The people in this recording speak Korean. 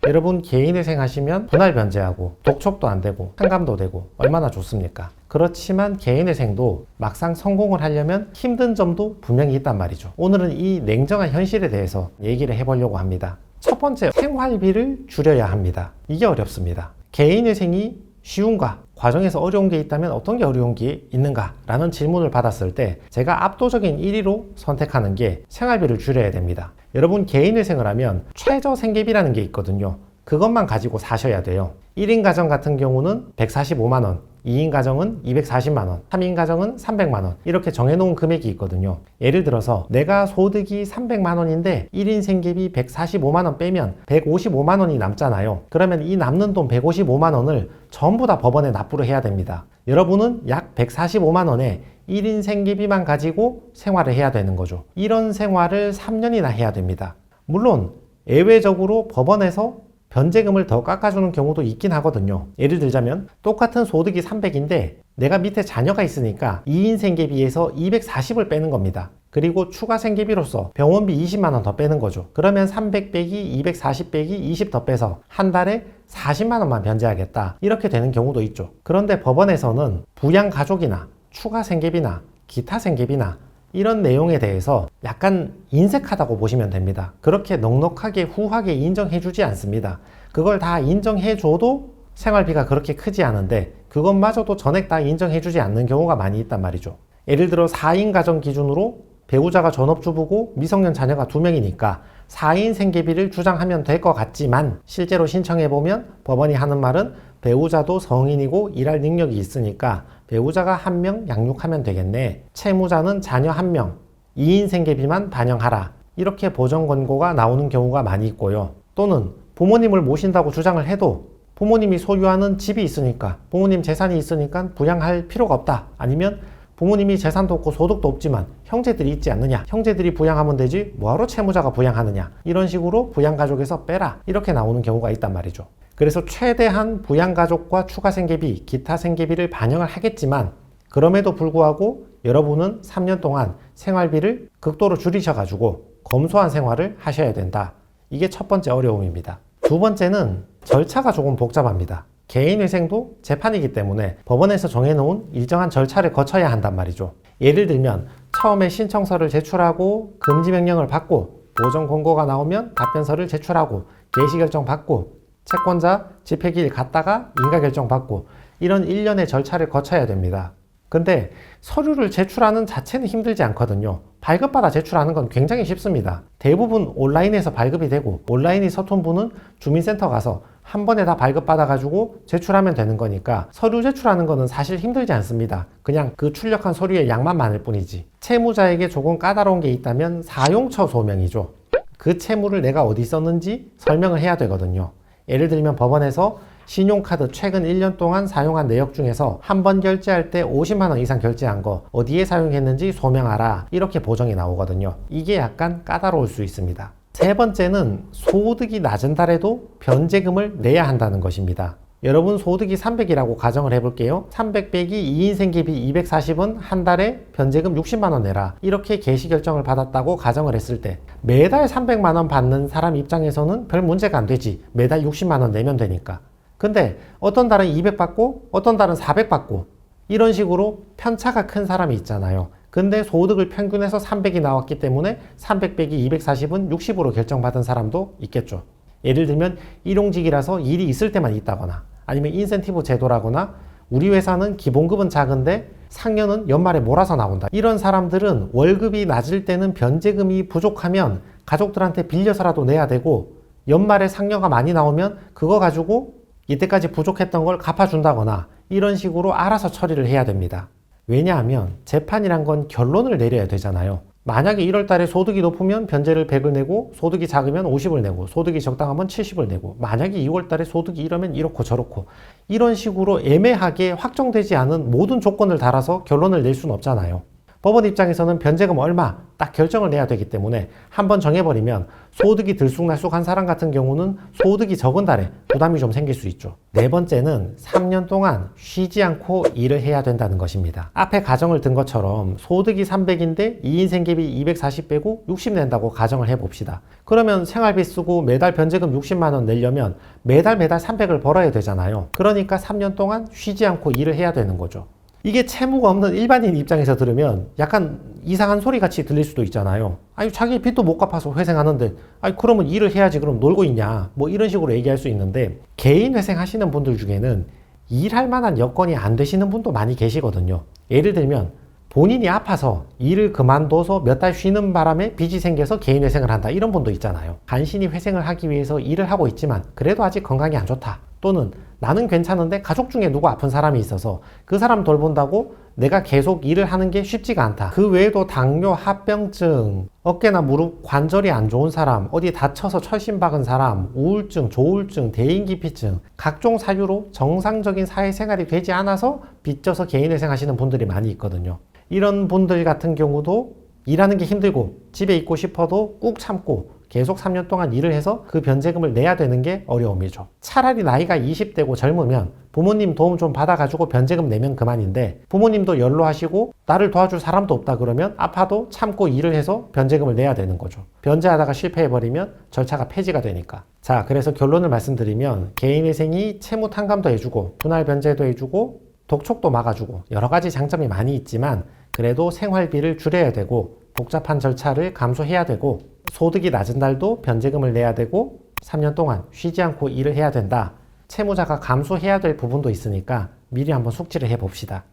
여러분 개인회생 하시면 분할 변제하고 독촉도 안 되고 상감도 되고 얼마나 좋습니까? 그렇지만 개인회생도 막상 성공을 하려면 힘든 점도 분명히 있단 말이죠. 오늘은 이 냉정한 현실에 대해서 얘기를 해보려고 합니다. 첫 번째, 생활비를 줄여야 합니다. 이게 어렵습니다. 개인회생이 쉬운가? 과정에서 어려운 게 있다면 어떤 게 어려운 게 있는가? 라는 질문을 받았을 때 제가 압도적인 1위로 선택하는 게 생활비를 줄여야 됩니다. 여러분 개인회생을 하면 최저생계비라는 게 있거든요. 그것만 가지고 사셔야 돼요. 1인 가정 같은 경우는 145만원, 2인 가정은 240만원, 3인 가정은 300만원 이렇게 정해놓은 금액이 있거든요. 예를 들어서 내가 소득이 300만원인데 1인 생계비 145만원 빼면 155만원이 남잖아요. 그러면 이 남는 돈 155만원을 전부 다 법원에 납부를 해야 됩니다. 여러분은 약 145만원에 1인 생계비만 가지고 생활을 해야 되는 거죠. 이런 생활을 3년이나 해야 됩니다. 물론 예외적으로 법원에서 변제금을 더 깎아주는 경우도 있긴 하거든요. 예를 들자면 똑같은 소득이 300인데 내가 밑에 자녀가 있으니까 2인 생계비에서 240을 빼는 겁니다. 그리고 추가 생계비로서 병원비 20만원 더 빼는 거죠. 그러면 300 빼기 240 빼기 20 더 빼서 한 달에 40만원만 변제하겠다 이렇게 되는 경우도 있죠. 그런데 법원에서는 부양가족이나 추가 생계비나 기타 생계비나 이런 내용에 대해서 약간 인색하다고 보시면 됩니다. 그렇게 넉넉하게 후하게 인정해주지 않습니다. 그걸 다 인정해줘도 생활비가 그렇게 크지 않은데 그것마저도 전액 다 인정해주지 않는 경우가 많이 있단 말이죠. 예를 들어 4인 가정 기준으로 배우자가 전업주부고 미성년 자녀가 2명이니까 4인 생계비를 주장하면 될 것 같지만 실제로 신청해보면 법원이 하는 말은 배우자도 성인이고 일할 능력이 있으니까 배우자가 1명 양육하면 되겠네. 채무자는 자녀 1명, 2인 생계비만 반영하라. 이렇게 보정 권고가 나오는 경우가 많이 있고요. 또는 부모님을 모신다고 주장을 해도 부모님이 소유하는 집이 있으니까 부모님 재산이 있으니까 부양할 필요가 없다. 아니면 부모님이 재산도 없고 소득도 없지만 형제들이 있지 않느냐. 형제들이 부양하면 되지 뭐하러 채무자가 부양하느냐. 이런 식으로 부양가족에서 빼라. 이렇게 나오는 경우가 있단 말이죠. 그래서 최대한 부양가족과 추가 생계비, 기타 생계비를 반영을 하겠지만 그럼에도 불구하고 여러분은 3년 동안 생활비를 극도로 줄이셔가지고 검소한 생활을 하셔야 된다. 이게 첫 번째 어려움입니다. 두 번째는 절차가 조금 복잡합니다. 개인회생도 재판이기 때문에 법원에서 정해놓은 일정한 절차를 거쳐야 한단 말이죠. 예를 들면 처음에 신청서를 제출하고 금지명령을 받고 보정 권고가 나오면 답변서를 제출하고 개시결정 받고 채권자 집행기일 갔다가 인가결정 받고 이런 일련의 절차를 거쳐야 됩니다. 근데 서류를 제출하는 자체는 힘들지 않거든요. 발급받아 제출하는 건 굉장히 쉽습니다. 대부분 온라인에서 발급이 되고 온라인이 서툰 분은 주민센터 가서 한 번에 다 발급받아가지고 제출하면 되는 거니까 서류 제출하는 거는 사실 힘들지 않습니다. 그냥 그 출력한 서류의 양만 많을 뿐이지. 채무자에게 조금 까다로운 게 있다면 사용처 소명이죠. 그 채무를 내가 어디 썼는지 설명을 해야 되거든요. 예를 들면 법원에서 신용카드 최근 1년 동안 사용한 내역 중에서 한 번 결제할 때 50만 원 이상 결제한 거 어디에 사용했는지 소명하라 이렇게 보정이 나오거든요. 이게 약간 까다로울 수 있습니다. 세 번째는 소득이 낮은 달에도 변제금을 내야 한다는 것입니다. 여러분 소득이 300이라고 가정을 해볼게요. 300 빼기 2인 생계비 240은 한 달에 변제금 60만 원 내라 이렇게 개시결정을 받았다고 가정을 했을 때 매달 300만 원 받는 사람 입장에서는 별 문제가 안 되지. 매달 60만 원 내면 되니까. 근데 어떤 달은 200 받고 어떤 달은 400 받고 이런 식으로 편차가 큰 사람이 있잖아요. 근데 소득을 평균해서 300이 나왔기 때문에 300 빼기 240은 60으로 결정받은 사람도 있겠죠. 예를 들면 일용직이라서 일이 있을 때만 있다거나 아니면 인센티브 제도라거나 우리 회사는 기본급은 작은데 상여는 연말에 몰아서 나온다. 이런 사람들은 월급이 낮을 때는 변제금이 부족하면 가족들한테 빌려서라도 내야 되고 연말에 상여가 많이 나오면 그거 가지고 이때까지 부족했던 걸 갚아준다거나 이런 식으로 알아서 처리를 해야 됩니다. 왜냐하면 재판이란 건 결론을 내려야 되잖아요. 만약에 1월 달에 소득이 높으면 변제를 100을 내고 소득이 작으면 50을 내고 소득이 적당하면 70을 내고 만약에 2월 달에 소득이 이러면 이렇고 저렇고 이런 식으로 애매하게 확정되지 않은 모든 조건을 달아서 결론을 낼 수는 없잖아요. 법원 입장에서는 변제금 얼마 딱 결정을 내야 되기 때문에 한번 정해버리면 소득이 들쑥날쑥한 사람 같은 경우는 소득이 적은 달에 부담이 좀 생길 수 있죠. 네 번째는 3년 동안 쉬지 않고 일을 해야 된다는 것입니다. 앞에 가정을 든 것처럼 소득이 300인데 2인 생계비 240 빼고 60 낸다고 가정을 해봅시다. 그러면 생활비 쓰고 매달 변제금 60만 원 내려면 매달 300을 벌어야 되잖아요. 그러니까 3년 동안 쉬지 않고 일을 해야 되는 거죠. 이게 채무가 없는 일반인 입장에서 들으면 약간 이상한 소리 같이 들릴 수도 있잖아요. 아니, 자기 빚도 못 갚아서 회생하는데, 아니, 그러면 일을 해야지, 그럼 놀고 있냐, 뭐 이런 식으로 얘기할 수 있는데, 개인 회생 하시는 분들 중에는 일할 만한 여건이 안 되시는 분도 많이 계시거든요. 예를 들면 본인이 아파서 일을 그만둬서 몇 달 쉬는 바람에 빚이 생겨서 개인 회생을 한다, 이런 분도 있잖아요. 간신히 회생을 하기 위해서 일을 하고 있지만 그래도 아직 건강이 안 좋다, 또는 나는 괜찮은데 가족 중에 누구 아픈 사람이 있어서 그 사람 돌본다고 내가 계속 일을 하는 게 쉽지가 않다. 그 외에도 당뇨, 합병증, 어깨나 무릎 관절이 안 좋은 사람, 어디 다쳐서 철심 박은 사람, 우울증, 조울증, 대인기피증, 각종 사유로 정상적인 사회생활이 되지 않아서 빚져서 개인회생 하시는 분들이 많이 있거든요. 이런 분들 같은 경우도 일하는 게 힘들고 집에 있고 싶어도 꾹 참고 계속 3년 동안 일을 해서 그 변제금을 내야 되는 게 어려움이죠. 차라리 나이가 20대고 젊으면 부모님 도움 좀 받아가지고 변제금 내면 그만인데, 부모님도 연로하시고 나를 도와줄 사람도 없다 그러면 아파도 참고 일을 해서 변제금을 내야 되는 거죠. 변제하다가 실패해버리면 절차가 폐지가 되니까. 자, 그래서 결론을 말씀드리면 개인회생이 채무 탕감도 해주고 분할 변제도 해주고 독촉도 막아주고 여러 가지 장점이 많이 있지만, 그래도 생활비를 줄여야 되고 복잡한 절차를 감소해야 되고 소득이 낮은 달도 변제금을 내야 되고 3년 동안 쉬지 않고 일을 해야 된다. 채무자가 감수해야 될 부분도 있으니까 미리 한번 숙지를 해봅시다.